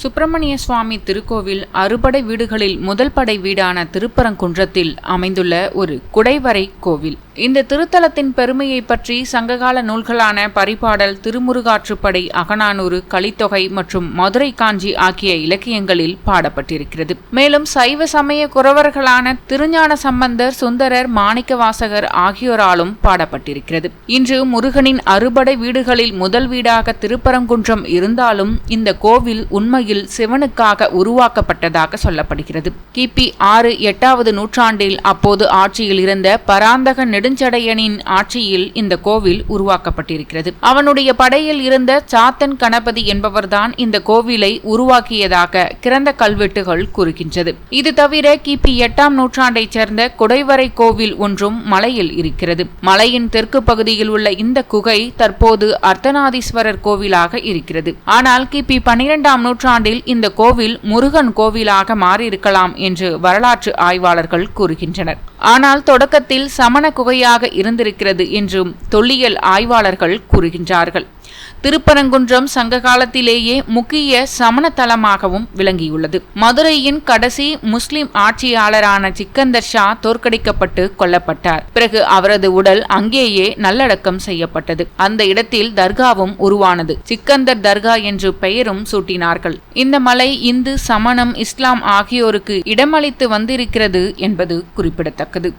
சுப்பிரமணிய சுவாமி திருக்கோவில் அறுபடை வீடுகளில் முதல் படை வீடான திருப்பரங்குன்றத்தில் அமைந்துள்ள ஒரு குடைவரை கோவில். இந்த திருத்தலத்தின் பெருமையை பற்றி சங்ககால நூல்களான பரிபாடல், திருமுருகாற்றுப்படை, அகநானூறு, கலித்தொகை மற்றும் மதுரை காஞ்சி ஆகிய இலக்கியங்களில் பாடப்பட்டிருக்கிறது. மேலும் சைவ சமய குரவர்களான திருஞான சம்பந்தர், சுந்தரர், மாணிக்கவாசகர் ஆகியோராலும் பாடப்பட்டிருக்கிறது. இன்று முருகனின் அறுபடை வீடுகளில் முதல் வீடாக திருப்பரங்குன்றம் இருந்தாலும் இந்த கோவில் உண்மையில் சிவனுக்காக உருவாக்கப்பட்டதாக சொல்லப்படுகிறது. கிபி 6-8வது நூற்றாண்டில் அப்போது ஆட்சியில் இருந்த பராந்தக நெடுஞ்சடையனின் ஆட்சியில் இந்த கோவில் உருவாக்கப்பட்டிருக்கிறது. அவனுடைய படையில் இருந்த சாத்தன் கணபதி என்பவர்தான் இந்த கோவிலை உருவாக்கியதாக கிறந்த கல்வெட்டுகள் கூறுகின்றது. இது தவிர கிபி 8ஆம் நூற்றாண்டைச் சேர்ந்த குடைவரை கோவில் ஒன்றும் மலையில் இருக்கிறது. மலையின் தெற்கு பகுதியில் உள்ள இந்த குகை தற்போது அர்த்தநாதீஸ்வரர் கோவிலாக இருக்கிறது. ஆனால் கிபி 12ஆம் நூற்றாண்டில் இந்த கோவில் முருகன் கோவிலாக மாறியிருக்கலாம் என்று வரலாற்று ஆய்வாளர்கள் கூறுகின்றனர். ஆனால் தொடக்கத்தில் சமண குகையாக இருந்திருக்கிறது என்றும் தொல்லியல் ஆய்வாளர்கள் கூறுகின்றார்கள். திருப்பரங்குன்றம் சங்க காலத்திலேயே முக்கிய சமண தலமாகவும் விளங்கியுள்ளது. மதுரையின் கடைசி முஸ்லிம் ஆட்சியாளரான சிக்கந்தர் ஷா தோற்கடிக்கப்பட்டு கொல்லப்பட்டார். பிறகு அவரது உடல் அங்கேயே நல்லடக்கம் செய்யப்பட்டது. அந்த இடத்தில் தர்காவும் உருவானது. சிக்கந்தர் தர்கா என்று பெயரும் சூட்டினார்கள். இந்த மலை இந்து, சமணம், இஸ்லாம் ஆகியோருக்கு இடமளித்து வந்திருக்கிறது என்பது குறிப்பிடத்தக்கது.